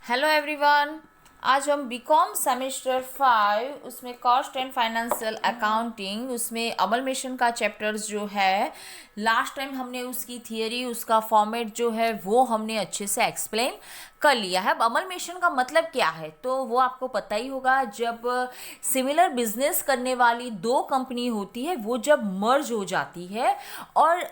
Hello everyone. आज हम BCom semester 5 उसमें कॉस्ट एंड फाइनेंशियल अकाउंटिंग उसमें अमलमेशन का चैप्टर्स जो है लास्ट टाइम हमने उसकी थियरी उसका फॉर्मेट जो है वो हमने अच्छे से एक्सप्लेन कर लिया है। अब अमलमेशन का मतलब क्या है तो वो आपको पता ही होगा। जब सिमिलर बिजनेस करने वाली दो कंपनी होती है वो जब मर्ज हो जाती है और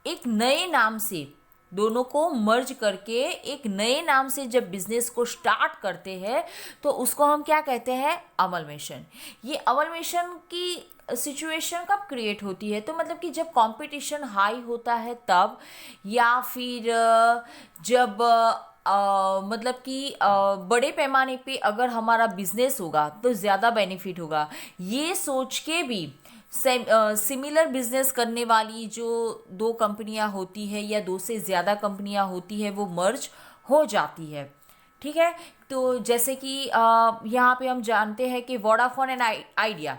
एक नए नाम से दोनों को मर्ज करके एक नए नाम से जब बिजनेस को स्टार्ट करते हैं तो उसको हम क्या कहते हैं, अमलमेशन। ये अमलमेशन की सिचुएशन कब क्रिएट होती है तो मतलब कि जब कंपटीशन हाई होता है तब, या फिर जब मतलब कि बड़े पैमाने पे अगर हमारा बिजनेस होगा तो ज़्यादा बेनिफिट होगा, ये सोच के भी सिमिलर बिजनेस करने वाली जो दो कंपनियां होती है या दो से ज़्यादा कंपनियां होती है वो मर्ज हो जाती है। ठीक है। तो जैसे कि यहाँ पे हम जानते हैं कि वोडाफोन एंड आइडिया,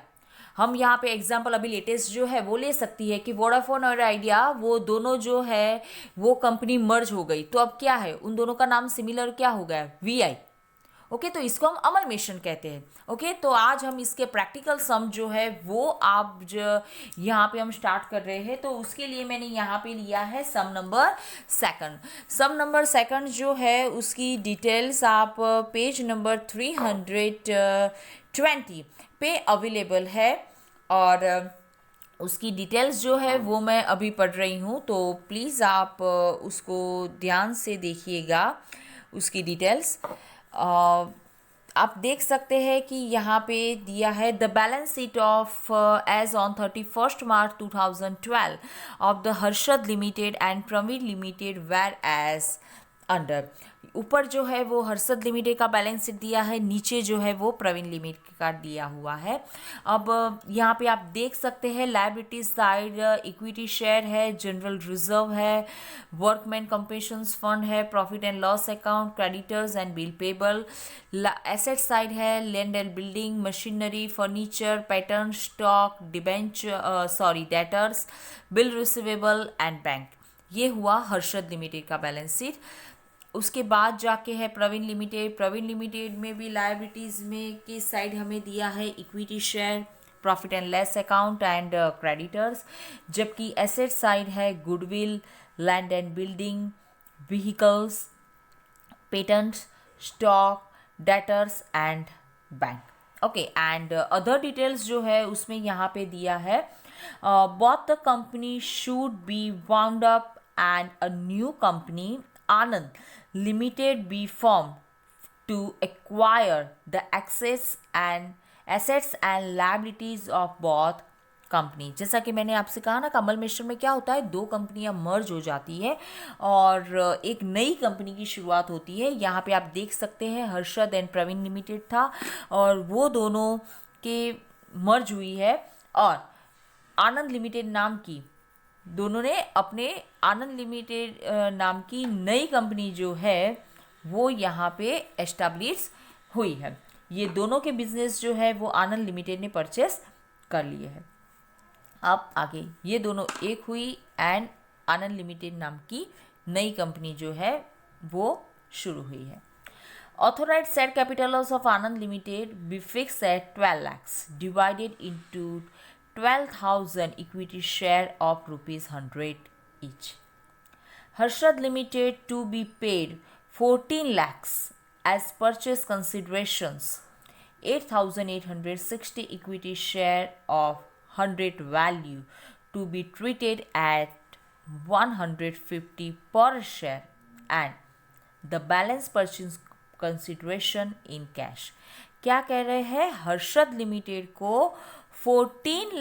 हम यहाँ पे एग्जांपल अभी लेटेस्ट जो है वो ले सकती है कि वोडाफोन और आइडिया वो दोनों जो है वो कंपनी मर्ज हो गई तो अब क्या है, उन दोनों का नाम सिमिलर क्या हो गया, वी आई। ओके, तो इसको हम अमलमेशन कहते हैं। ओके, तो आज हम इसके प्रैक्टिकल सम जो है वो आप जो यहाँ पे हम स्टार्ट कर रहे हैं तो उसके लिए मैंने यहाँ पे लिया है सम नंबर सेकंड। सम नंबर सेकंड जो है उसकी डिटेल्स आप पेज नंबर 320 पे अवेलेबल है और उसकी डिटेल्स जो है वो मैं अभी पढ़ रही हूँ तो प्लीज़ आप उसको ध्यान से देखिएगा। उसकी डिटेल्स आप देख सकते हैं कि यहाँ पे दिया है the balance sheet of as on 31 March 2012 of the Harshad limited and Praveen limited were as under. ऊपर जो है वो हर्षद लिमिटेड का बैलेंस शीट दिया है, नीचे जो है वो प्रवीण लिमिटेड का दिया हुआ है। अब यहाँ पे आप देख सकते हैं लायबिलिटीज साइड इक्विटी शेयर है, जनरल रिजर्व है, वर्कमैन कंपेंसेशन फंड है, profit and loss account, creditors and bill payable. Asset side है land and building, machinery, furniture, pattern, stock, debtors, bill receivable and bank. ये हुआ Harshad limited का balance sheet. उसके बाद जाके है प्रवीण लिमिटेड। प्रवीण लिमिटेड में भी लायबिलिटीज़ में की साइड हमें दिया है equity share, profit and loss account and creditors, जबकि एसेट साइड है goodwill, land and building, vehicles, patents, stock, debtors and bank. Okay, and other details जो है उसमें यहाँ पे दिया है both the company should be wound up and a new company Anand Limited be formed to acquire the assets and liabilities of both company. जैसा कि मैंने आपसे कहा ना, कमल मिश्र में क्या होता है, दो कंपनियां मर्ज हो जाती है और एक नई कंपनी की शुरुआत होती है। यहाँ पे आप देख सकते हैं हर्षद एंड प्रवीण लिमिटेड था और वो दोनों के मर्ज हुई है और आनंद लिमिटेड नाम की दोनों ने अपने आनंद लिमिटेड नाम की नई कंपनी जो है वो यहाँ पे एस्टैब्लिश हुई है। ये दोनों के बिजनेस जो है वो आनंद लिमिटेड ने परचेस कर लिए हैं। अब आगे ये दोनों एक हुई एंड आनंद लिमिटेड नाम की नई कंपनी जो है वो शुरू हुई है। Authorized share capital of Anand Limited be fixed at 12 lakhs divided into 12,000 equity share of rupees 100 each. Harshad Limited to be paid 14 lakhs as purchase considerations, 8,860 equity share of 100 value to be treated at 150 per share and the balance purchase consideration in cash. क्या कह रहे हैं, Harshad limited को 14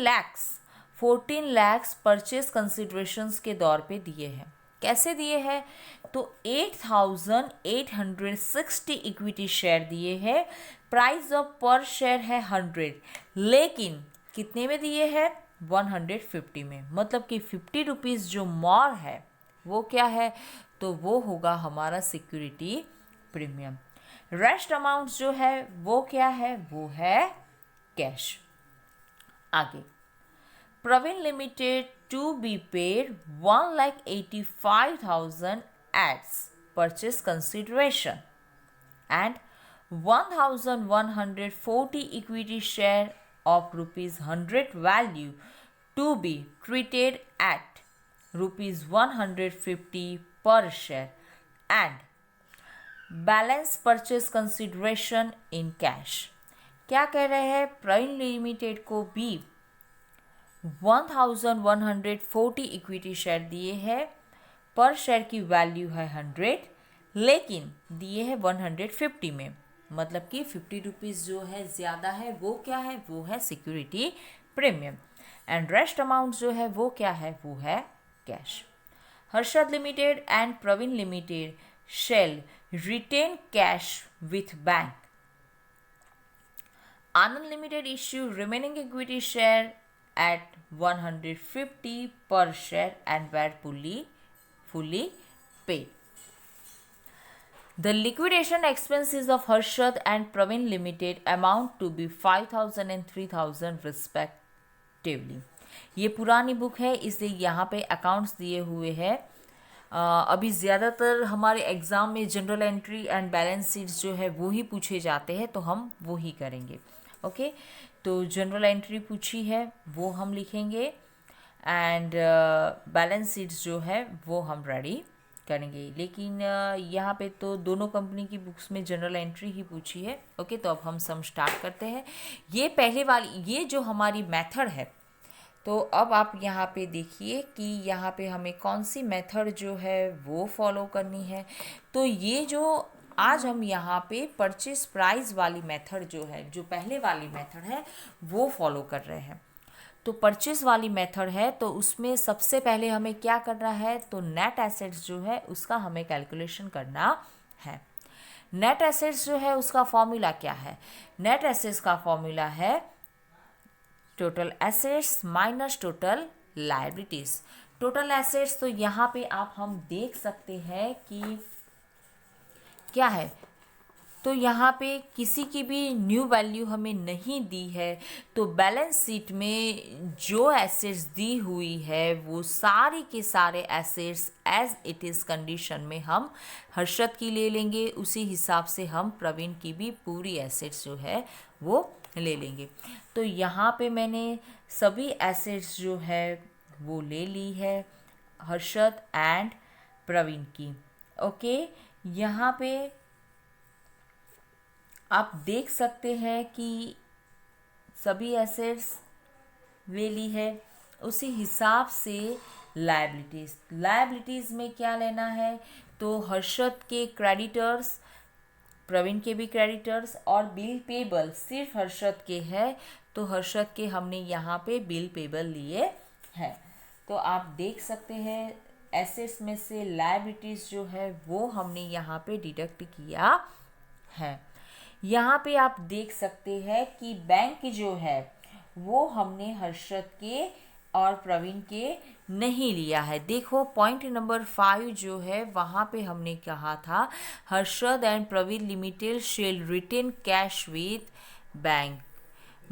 lakhs purchase considerations के दौर पे दिए हैं। कैसे दिए हैं तो 8,860 इक्विटी शेयर दिए हैं, प्राइस ऑफ पर शेयर है 100, लेकिन कितने में दिए हैं, 150 में। मतलब कि 50 रुपीज़ जो मोर है वो क्या है तो वो होगा हमारा सिक्योरिटी प्रीमियम। रेस्ट अमाउंट जो है वो क्या है, वो है कैश। आगे Praveen limited to be paid 1,85,000 as purchase consideration and 1140 equity share of rupees 100 value to be treated at rupees 150 per share and balance purchase consideration in cash. क्या कह रहे हैं, प्रवीण लिमिटेड को भी 1140 इक्विटी शेयर दिए हैं, पर शेयर की वैल्यू है 100, लेकिन दिए है 150 में, मतलब कि 50 रुपीज़ जो है ज़्यादा है, वो क्या है, वो है security premium, and rest amount जो है वो क्या है, वो है cash. Harshad limited and Praveen limited shall retain cash with bank. Anand Limited issue remaining equity share at 150 per share and were fully paid. The liquidation expenses of Harshad and Praveen Limited amount to be 5,000 and 3,000 respectively. ये पुरानी book है, इसलिए यहाँ पे accounts दिए हुए हैं. अभी ज़्यादातर हमारे एग्ज़ाम में general entry and balance sheets जो है वो ही पूछे जाते हैं, तो हम वो ही करेंगे. ओके, तो जनरल एंट्री पूछी है वो हम लिखेंगे, एंड बैलेंस शीट्स जो है वो हम रेडी करेंगे. लेकिन यहाँ पे तो दोनों कंपनी की बुक्स में जनरल एंट्री ही पूछी है. ओके, तो अब हम सम स्टार्ट करते हैं. ये पहले वाली, ये जो हमारी मेथड है, तो अब आप यहाँ पे देखिए कि यहाँ पे हमें कौन सी मेथड जो है वो फॉलो करनी है. तो ये जो आज हम यहाँ पे परचेस प्राइस वाली मेथड जो है, जो पहले वाली मेथड है, वो फॉलो कर रहे हैं. तो परचेस वाली मेथड है, तो उसमें सबसे पहले हमें क्या करना है, तो नेट एसेट्स जो है उसका हमें कैलकुलेशन करना है. नेट एसेट्स जो है उसका फॉर्मूला क्या है, नेट एसेट्स का फॉर्मूला है total assets minus total liabilities. Total assets, तो यहाँ पे आप हम देख सकते हैं कि क्या है, तो यहाँ पे किसी की भी न्यू वैल्यू हमें नहीं दी है, तो बैलेंस शीट में जो एसेट्स दी हुई है वो सारी के सारे assets as it is condition में हम हर्षद की ले लेंगे. उसी हिसाब से हम प्रवीण की भी पूरी एसेट्स जो है वो ले लेंगे. तो यहाँ पे मैंने सभी एसेट्स जो है वो ले ली है हर्षद एंड प्रवीण की. ओके, यहाँ पे आप देख सकते हैं कि सभी एसेट्स ले ली है. उसी हिसाब से लायबिलिटीज़ में क्या लेना है, तो हर्षद के क्रेडिटर्स, प्रवीण के भी क्रेडिटर्स, और बिल पेबल सिर्फ हर्षद के है, तो हर्षद के हमने यहाँ पे बिल पेबल लिए हैं. तो आप देख सकते हैं एसेट्स में से लायबिलिटीज़ जो है वो हमने यहाँ पे डिडक्ट किया है. यहाँ पे आप देख सकते हैं कि बैंक जो है वो हमने हर्षद के और प्रवीण के नहीं लिया है. देखो पॉइंट नंबर 5 जो है वहाँ पे हमने कहा था Harshad and Praveen limited shall retain cash with bank,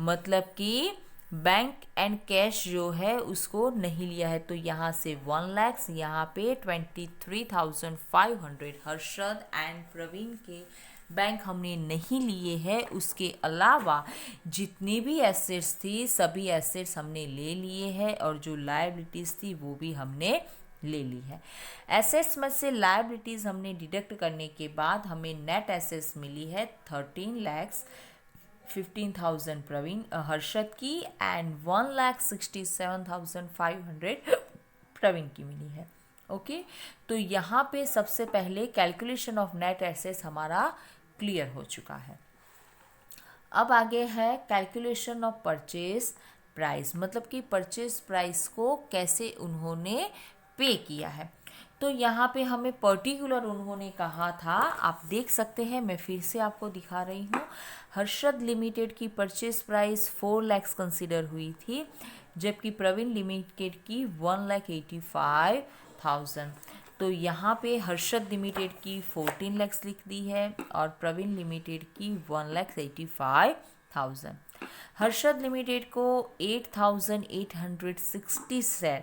मतलब कि बैंक एंड कैश जो है उसको नहीं लिया है. तो यहाँ से 1 लाख, यहाँ पे 23,500 हर्षद एंड प्रवीण के बैंक हमने नहीं लिए हैं. उसके अलावा जितनी भी एसेट्स थी सभी एसेट्स हमने ले लिए हैं, और जो लायबिलिटीज़ थी वो भी हमने ले ली है. एसेट्स में से लायबिलिटीज़ हमने डिडक्ट करने के बाद हमें नेट एसेट्स मिली है 13,15,000 प्रवीण हर्षद की एंड 1,67,500 प्रवीण की मिली है. ओके, तो यहाँ पे सबसे पहले कैलकुलेशन ऑफ नेट एसेट्स हमारा क्लियर हो चुका है. अब आगे है कैलकुलेशन ऑफ परचेज प्राइस, मतलब कि परचेज प्राइस को कैसे उन्होंने पे किया है. तो यहाँ पे हमें पर्टिकुलर उन्होंने कहा था, आप देख सकते हैं, मैं फिर से आपको दिखा रही हूँ. हर्षद लिमिटेड की परचेज प्राइस 4 लाख कंसिडर हुई थी, जबकि प्रवीण लिमिटेड की 1,85,000. तो यहाँ पे हर्षद लिमिटेड की 14 लाख लिख दी है और प्रवीण लिमिटेड की 1,85,000. हर्षद लिमिटेड को 8,860 शेयर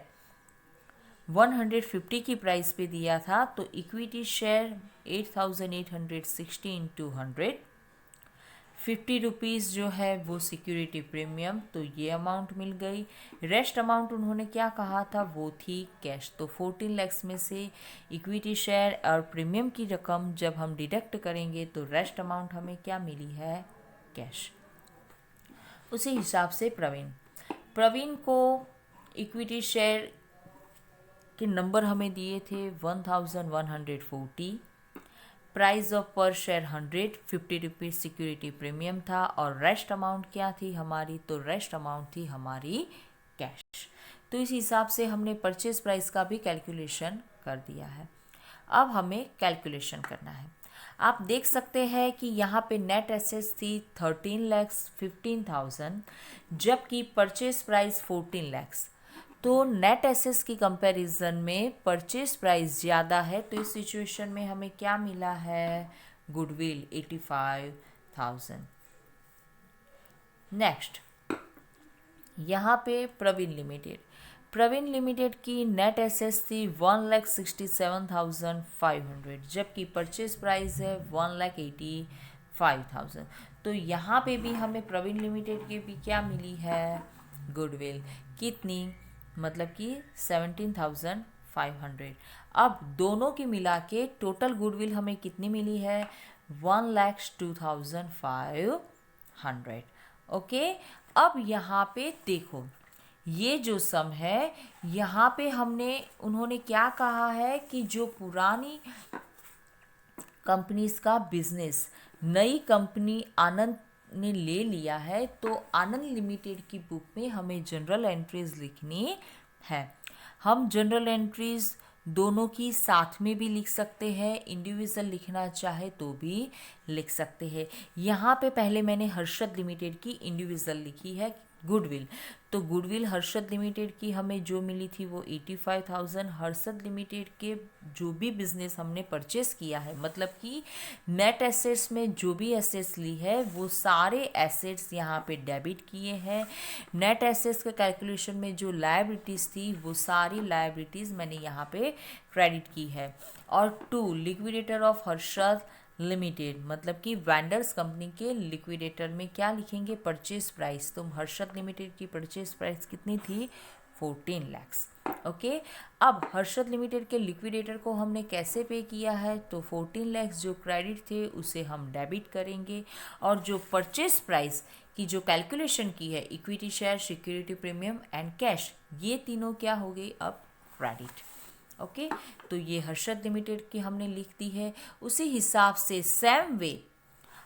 150 की प्राइस पे दिया था, तो इक्विटी शेयर 8860 इंटू 100, 50 रुपीज़ जो है वो सिक्योरिटी प्रीमियम, तो ये अमाउंट मिल गई। रेस्ट अमाउंट उन्होंने क्या कहा था, वो थी कैश। तो 14 लैक्स में से इक्विटी शेयर और प्रीमियम की रकम जब हम डिडक्ट करेंगे तो रेस्ट अमाउंट हमें क्या मिली है, कैश। उसी हिसाब से प्रवीण को इक्विटी शेयर के नंबर हमें दिए थे 1140, प्राइस ऑफ पर शेयर 150 रुपीज़ सिक्योरिटी प्रीमियम था, और रेस्ट अमाउंट क्या थी हमारी, तो रेस्ट अमाउंट थी हमारी कैश। तो इस हिसाब से हमने परचेज प्राइस का भी कैलकुलेशन कर दिया है। अब हमें कैलकुलेशन करना है। आप देख सकते हैं कि यहाँ पे नेट एसेट्स थी 13,15,000, जबकि परचेज प्राइस 14 लैक्स। तो नेट एसेट्स की कंपैरिजन में परचेज प्राइस ज़्यादा है, तो इस सिचुएशन में हमें क्या मिला है, गुडविल 85,000। नेक्स्ट यहाँ पे प्रवीण लिमिटेड की नेट एसेट्स थी 1,67,500, जबकि परचेज प्राइस है 1,85,000। तो यहाँ पे भी हमें प्रवीण लिमिटेड की भी क्या मिली है, गुडविल कितनी, मतलब कि 17,500। अब दोनों की मिला के टोटल गुडविल हमें कितनी मिली है, 1,02,500। ओके, अब यहाँ पे देखो, ये जो सम है यहाँ पे उन्होंने क्या कहा है कि जो पुरानी कंपनीज का बिजनेस नई कंपनी आनंद ने ले लिया है, तो आनंद लिमिटेड की बुक में हमें जनरल एंट्रीज लिखनी है। हम जनरल एंट्रीज दोनों की साथ में भी लिख सकते हैं, इंडिविजुअल लिखना चाहे तो भी लिख सकते हैं। यहाँ पे पहले मैंने हर्षद लिमिटेड की इंडिविजुअल लिखी है गुडविल, तो गुडविल हर्षद लिमिटेड की हमें जो मिली थी वो 85,000। हर्षद लिमिटेड के जो भी बिजनेस हमने परचेस किया है, मतलब कि नेट एसेट्स में जो भी एसेट्स ली है वो सारे एसेट्स यहाँ पे डेबिट किए हैं। नेट एसेट्स के कैलकुलेशन में जो लायबिलिटीज़ थी वो सारी लायबिलिटीज़ मैंने यहाँ पे क्रेडिट की है। और 2 लिक्विडेटर ऑफ हर्षद लिमिटेड, मतलब कि वेंडर्स कंपनी के लिक्विडेटर में क्या लिखेंगे, परचेज प्राइस। तो हर्षद लिमिटेड की परचेज प्राइस कितनी थी, 14 लैक्स। ओके, अब हर्षद लिमिटेड के लिक्विडेटर को हमने कैसे पे किया है, तो 14 लैक्स जो क्रेडिट थे उसे हम डेबिट करेंगे, और जो परचेज प्राइस की जो कैलकुलेशन की है, equity share, security premium and cash, ये तीनों क्या हो गई अब, क्रेडिट। ओके, तो ये हर्षद लिमिटेड की हमने लिख दी है। उसी हिसाब से सेम वे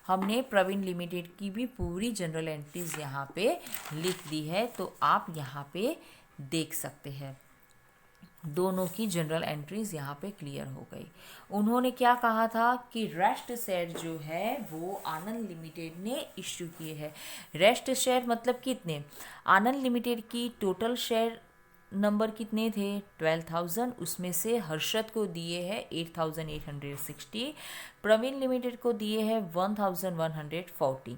हमने प्रवीण लिमिटेड की भी पूरी जनरल एंट्रीज यहाँ पे लिख दी है, तो आप यहाँ पे देख सकते हैं दोनों की जनरल एंट्रीज यहाँ पे क्लियर हो गई। उन्होंने क्या कहा था कि रेस्ट शेयर जो है वो आनंद लिमिटेड ने इश्यू किए हैं। रेस्ट शेयर मतलब कितने, आनंद लिमिटेड की टोटल शेयर नंबर कितने थे, 12,000, उसमें से हर्षद को दिए हैं 8,860, प्रवीण लिमिटेड को दिए हैं 1,140।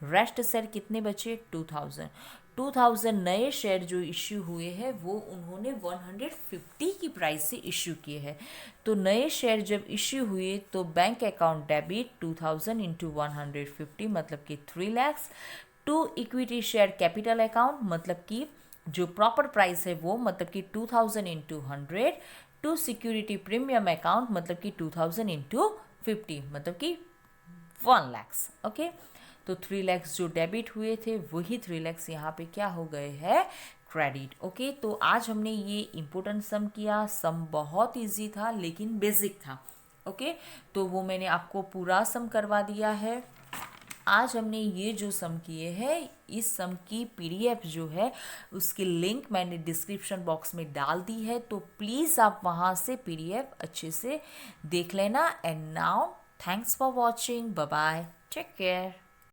रेस्ट शेयर कितने बचे, 2,000 नए शेयर जो इश्यू हुए हैं वो उन्होंने 150 की प्राइस से इश्यू किए हैं। तो नए शेयर जब इश्यू हुए तो बैंक अकाउंट डेबिट 2,000 इंटू 150 मतलब कि 3 lakhs, to equity share capital account मतलब कि जो प्रॉपर प्राइस है वो, मतलब कि 2,000 into 100, to security premium account मतलब कि 2,000 इंटू 50 मतलब कि 1 लैक्स। ओके, तो 3 लैक्स जो डेबिट हुए थे वही 3 लैक्स यहाँ पे क्या हो गए हैं, क्रेडिट। ओके, तो आज हमने ये इम्पोर्टेंट सम किया। सम बहुत इजी था लेकिन बेसिक था। ओके, तो वो मैंने आपको पूरा सम करवा दिया है। आज हमने ये जो सम किए हैं, इस सम की पीडीएफ जो है उसकी लिंक मैंने डिस्क्रिप्शन बॉक्स में डाल दी है, तो प्लीज़ आप वहाँ से पीडीएफ अच्छे से देख लेना। And now thanks for watching, bye bye, take care.